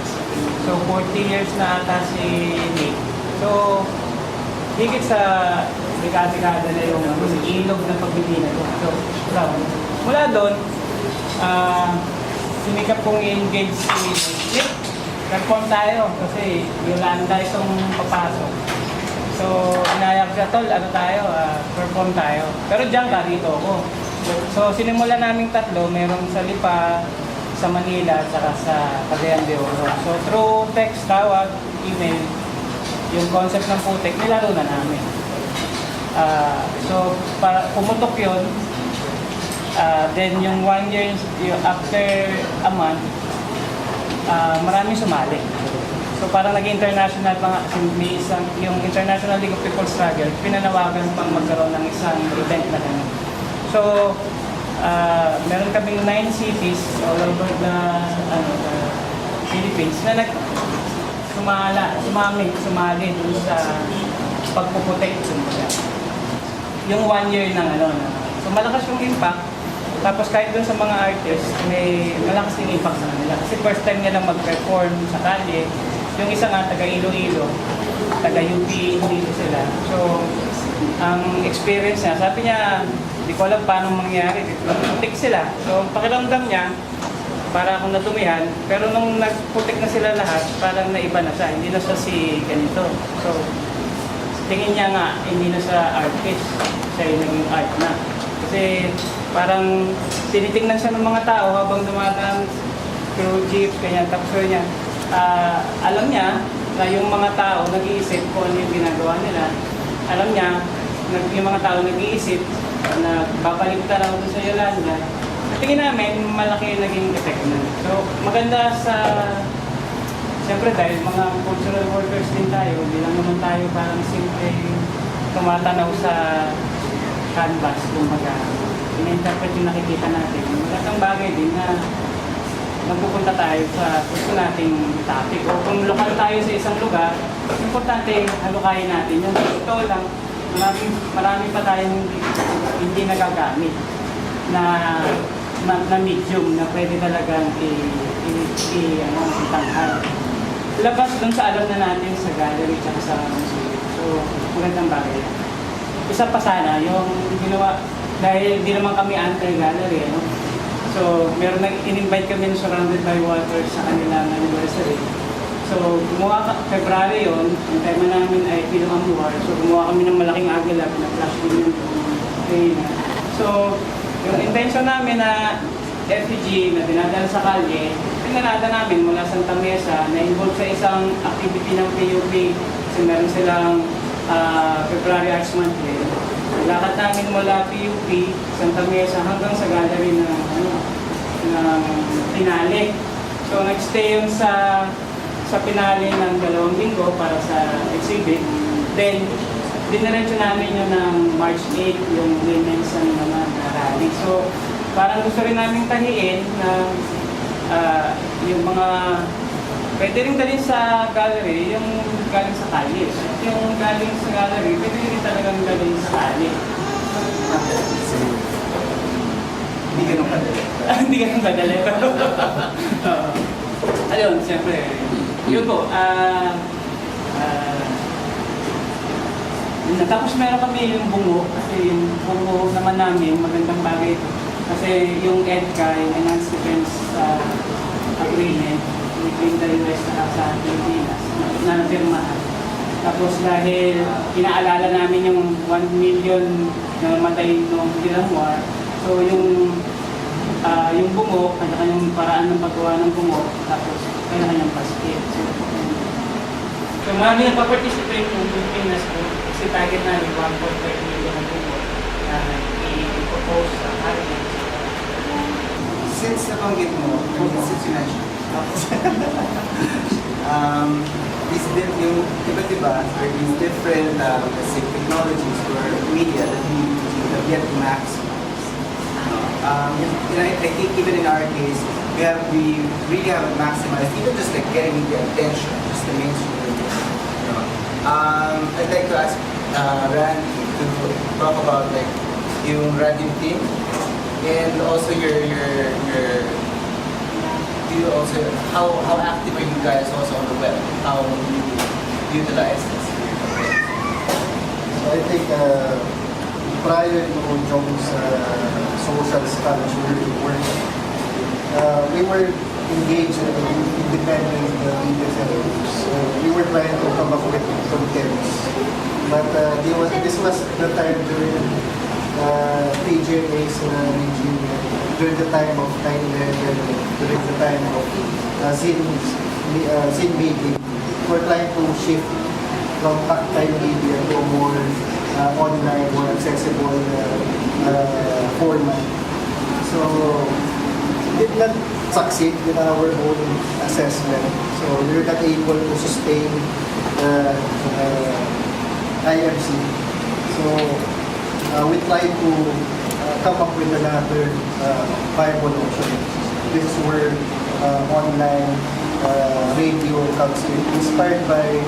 So 40 years na ata si Nick. So, higit sa dekada-dekada na yung ilog ng pagbibina doon. So, brown. Mula doon, sinikap kong i-engage si Nick. Perform tayo kasi Yolanda itong papasok. So, inayag siya, tol, ano tayo, perform tayo. Pero diyan ka, rito ako. So, sinimula naming tatlo, merong sa Lipa, sa Manila, at saka sa Cagayan de Oro. So, through text, tawag, email, yung concept ng putek, nilaro na namin. So, para pumutok yun, then yung 1 year, after a month, maraming sumali. So parang naging international pa nga, may isang, yung International League of People's Struggle, pinanawagan pang magkaroon ng isang event na gano'n. So, meron kaming 9 cities all over the Philippines na sumali dun sa pagpuputek. Yung 1 year ng so malakas yung impact. Tapos kahit dun sa mga artists, may malakas din impact sa kanila. Kasi first time niya lang mag-perform sa kalye. Yung isa nga, taga Iloilo, taga UP, dito sila. So, ang experience niya, sabi niya, di ko alam paano mangyari. Putik sila. So, pakiramdam niya, para akong natumihan. Pero nung nagputik na sila lahat, parang naiba na siya. Hindi na siya si ganito. So, tingin niya nga, hindi na siya artist. Siya yung naging art na. Kasi parang tinitingnan siya ng mga tao habang dumadaan through jeeps, ganyan. Tapos niya, alam niya na yung mga tao nag-iisip kung ano yung ginagawa nila. Alam niya, yung mga tao nag-iisip na babalik na lang sa Yolanda. At tingin namin, malaki yung naging effect na. So, maganda sa... Siyempre dahil mga cultural workers din tayo, hindi lang naman tayo parang simple tumatanaw sa canvas, kumbaga. In-interpret yung nakikita natin. Magandang bagay din na magpupunta tayo sa gusto nating topic. O kung lokal tayo sa isang lugar, importante halukayin natin yung ito lang. Marami pa tayong hindi nagagamit na medium na pwede talagang itanghal. Labas dun sa alam na natin sa gallery at sa museum. So, magandang bagay. Isa pa sana, yung ginawa, dahil di naman kami anti-gallery, So, in-invite kami ng Surrounded by Water sa kanilang anniversary. So, gumawa February yon, yung tema namin ay Film Amuar. So, gumawa kami ng malaking agilap na flash film yung So, yung intention namin na refugee na dinadala sa kalye, pinanada namin mula Santa Mesa na involved sa isang activity ng PUP kasi meron silang February Arts Monthly. Lakad namin mula PUP, Santa Mesa hanggang sa gallery ng Tinali. So nagstay yun sa sa pinali ng 2 linggo para sa exhibit. Then, diniretso namin yun ng March 8, yung women's naman na rally. So, parang gusto rin namin tahiin na yung mga pwede rin dalhin sa gallery, yung galing sa kalye. At yung galing sa gallery, pwede rin talagang dalhin sa kalye. Hindi ganun kadali. Hindi ganun kadali. Ayun, siyempre, yun po. Tapos meron kami yung bungo, kasi yung bungo naman namin, magandang bagay ito. Kasi yung EDCA, yung Enhanced Defense Agreement, between the US at sa Pilipinas, na napirmahan. Tapos dahil inaalala namin yung 1 million na namatay noong Vietnam War, so yung bungo, kanya-kanyang paraan ng paggawa ng bungo, tapos kanya-kanyang basket. So marami nagpa-participate yung Pilipinas po, kasi target namin 1.5 million ng bungo na i-propose sa Parliament. Since nabanggit mo, since you mentioned, yung iba't iba, or these different let's say, technologies or media that we have yet to maximize. I think even in our case, we really haven't maximized even just like getting the attention, just the mainstream media. I'd like to ask Randy to talk about like yung radio team and also your do you also how active are you guys also on the web? How you utilize this? So I think prior to John's social scholarship work, we were engaged in independent media centers. So we were trying to come up with contents. But this was the time during PJA's regime, during the time of 9/11, during the time of Zine media. We're trying to shift from tactile media to a more online, more accessible format. So, did not succeed in our own assessment. So, we were not able to sustain IMC. So, we tried to come up with another viable option. This is where online radio comes in, inspired by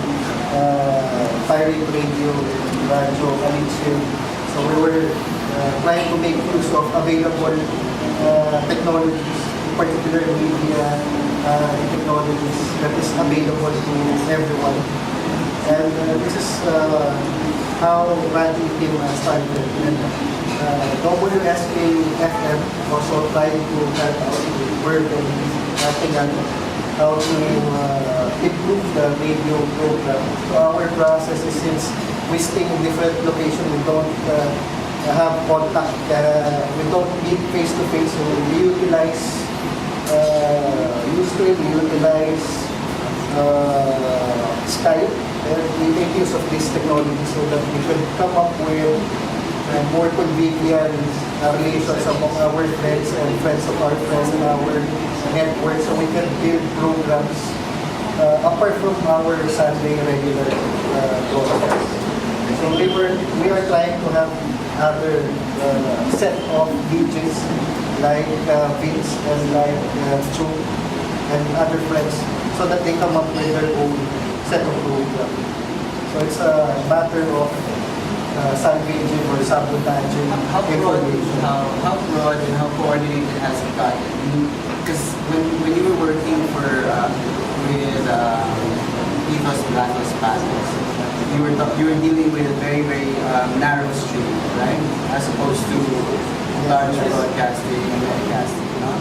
pirate radio, Radio Alicia. So we were trying to make use of available technologies, in particular media technologies that is available to everyone. And this is how Radio Team started. And WSK-FM also tried to help out work and how to improve the radio program. So our process is, since we stay in different locations, we don't have contact, we don't meet face to face, so we utilize Ustream, we utilize Skype, and we make use of this technology so that we can come up with more convenient relations among our friends and friends of our friends in our network, so we can build programs apart from our Sunday regular broadcasts. So we are trying to have other set of DJs like Vince and like Chu and other friends, so that they come up with their own set of programs. So it's a matter of salvaging or sabotaging information. How broad and how coordinated has it gotten? Because when you were working with Ethos Blackness Panels, you were dealing with a very narrow stream, right? As opposed to large broadcasting and broadcasting. No?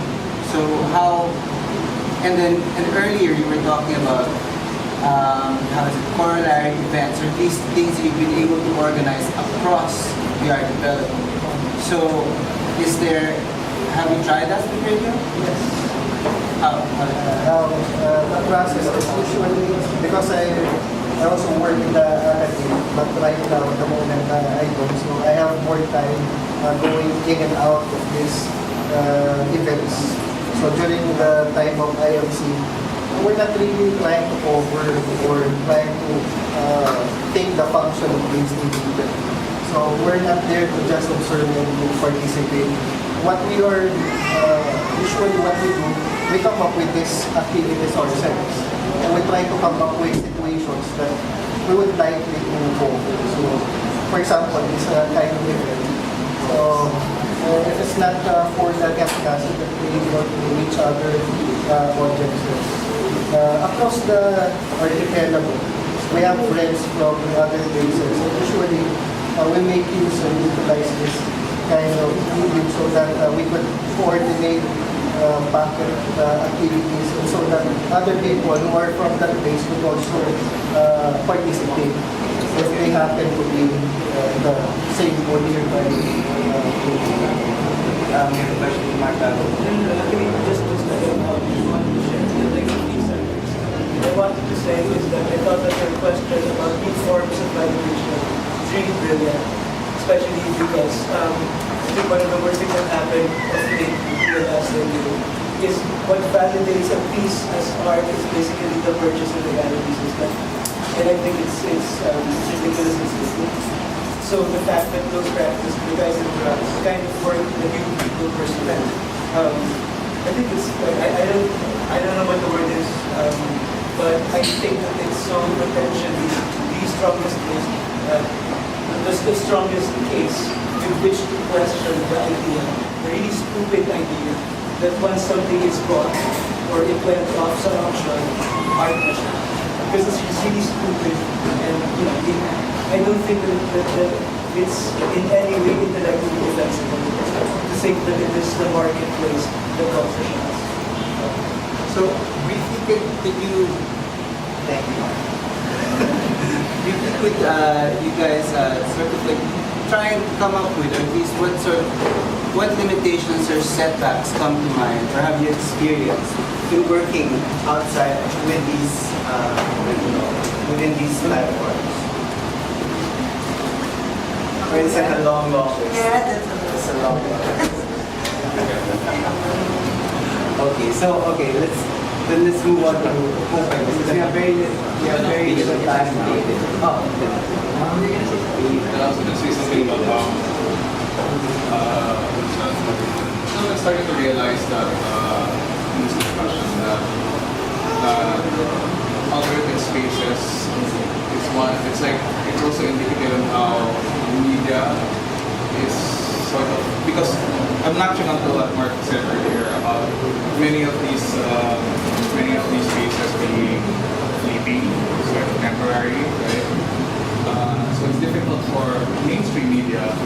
So how? And earlier you were talking about how is it, corollary events, or at least things that you've been able to organize across the archipelago. So, have you tried that with radio? Yes. How? The process is usually, because I also work in the academy, but right now at the moment I don't, so I have more time going in and out of these events. So during the time of IMC, we're not really trying to cover or trying to take the function of mainstream media. So we're not there to just observe and to participate. What we are, usually what we do, we come up with these activities ourselves. And we try to come up with situations that we would like to cover. So, for example, this kind of event. If it's not for the podcast, that we go to reach other audiences. Across the archipelago, we have friends from other places. And usually, we make use and utilize this kind of medium so that we could coordinate packet activities and so that other people who are from that place could also participate if they happen to be the same or nearby Question to Mark Dago. Just wanted to share the like these items. What I wanted to say is that I thought that your question about new forms of validation is really brilliant, especially because I think one of the worst things that happened of late with us is what validates a piece as art is basically the purchase of the gallery system. And I think it's ridiculous and stupid. So the fact that those practices, the guys that the kind of work that you people present, I think it's I don't know what the word is, but I think that it's so potentially the strongest case, the strongest case in which to question the idea, the really stupid idea that once something is bought or it went off some auction, art machine. Because it's really stupid and I don't think that it's in any way intellectually defensible to think that it is the marketplace that calls the shots. So, briefly, could you... Thank you, Mark. Briefly, could you guys sort of like try and come up with, or at least what limitations or setbacks come to mind, or have you experienced in working outside with these, within these platforms? Or is it a long list? Yeah, It's a long list. Okay, let's move on to Popeye, because we have very little time now. Oh, okay. I was going to say something about so I'm starting to realize that in this discussion that alternative spaces is one. It's also indicative of how media is sort of, because I'm latching onto what Mark said earlier about many of these spaces being fleeting, sort of temporary, right? So it's difficult for mainstream media to,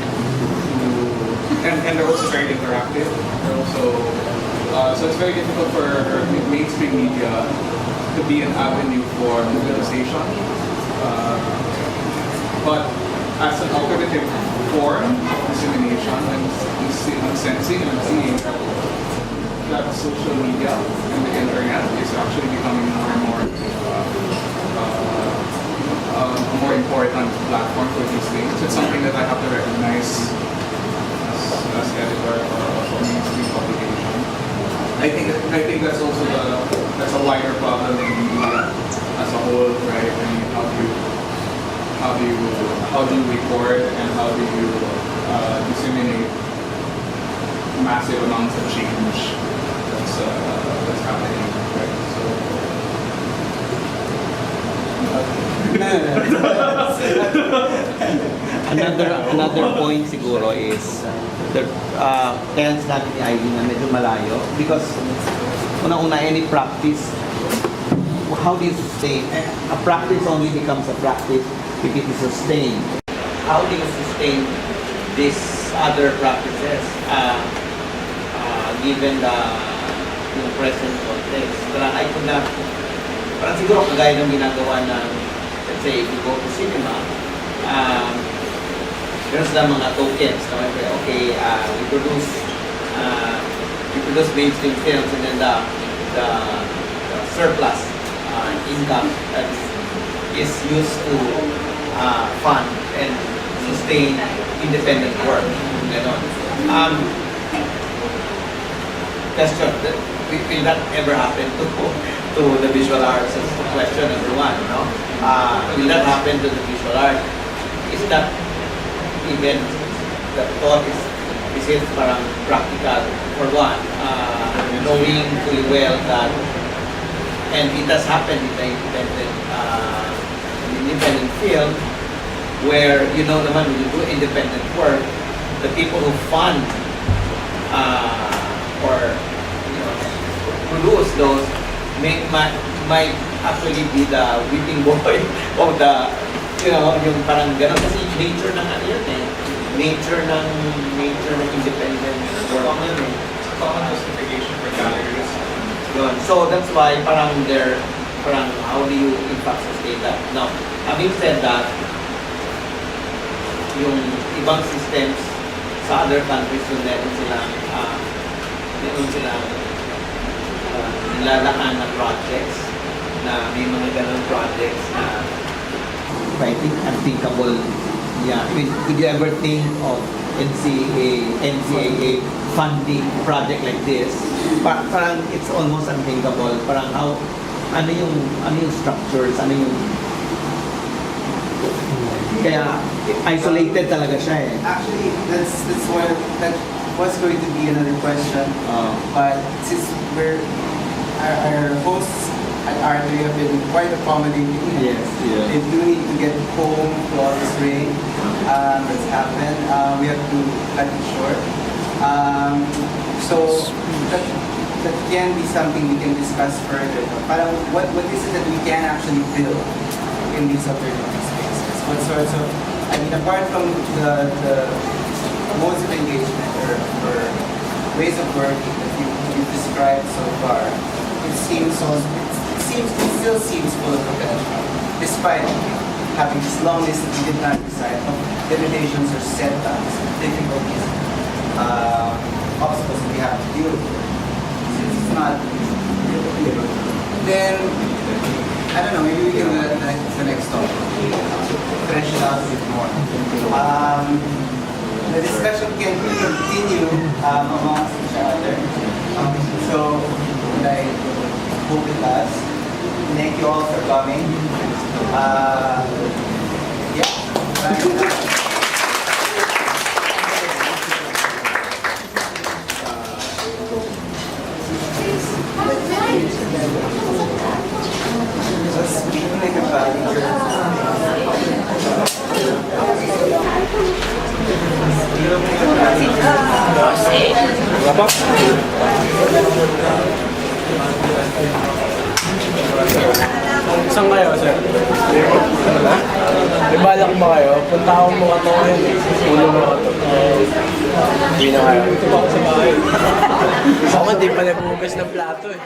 and they're also very interactive. They're also, so it's very difficult for mainstream media to be an avenue for mobilization. But as an alternative form of dissemination, I'm sensing and I'm seeing that social media and the internet is actually becoming more and more a more important platform for these things. It's something that I have to recognize as editor of a mainstream publication. I think that's also that's a wider problem in media as a whole, right? I mean, how do you record and how do you disseminate massive amounts of change that's happening, right? So. Another point siguro is kaya sinabi ni Eileen na medyo malayo because una-una any practice, how do you sustain? A practice only becomes a practice if it is sustained. How do you sustain these other practices given the present context? Parang siguro kagaya ng ginagawa ng, let's say, if you go to cinema, meron sila mga tokens na okay, we produce mainstream films and then the surplus income that is used to fund and sustain independent work. Question, will that ever happen to to the visual arts? That's the question number one, no? Will that happen to the visual art? Is that even the thought is it parang practical for one? Knowing fully well that, and it has happened in the independent field, where you know naman when you do independent work, the people who fund or produce those might actually be the whipping boy of the yung parang ganun kasi nature ng ano yun eh, nature ng independent work yun eh. Common justification for galleries. Yun. So that's why parang how do you in fact sustain that? Now, having said that, yung ibang systems sa other countries yung meron silang nilalaan na projects na may mga ganun projects na I think unthinkable. Yeah, I mean, could you ever think of NCAA funding project like this? Parang it's almost unthinkable. Parang ano yung structures, ano yung kaya isolated talaga siya eh. Actually, that was going to be another question. But since our hosts at Arthur have been quite accommodating. Yes, yeah. If you need to get home to all this rain that's happened, we have to cut it short. So that can be something we can discuss further. Parang what is it that we can actually build in these alternative spaces? What sorts of, I mean, apart from the modes of engagement or ways of working that you've described so far, it still seems full of potential, despite having this long list that we did not decide of limitations or setbacks, difficulties, obstacles that we have to deal with. Since it's not, then I don't know, maybe we can go to the next topic. Flesh it out a bit more. The discussion can continue amongst each other. So, I hope it does. Thank you all for coming. Let's make a Saan kayo, sir? May balak ba kayo? Punta akong mga to ngayon eh. Ulo mga to. Hindi na kayo. Ito pa ako sa bahay. Ako di pa naghugas ng plato eh.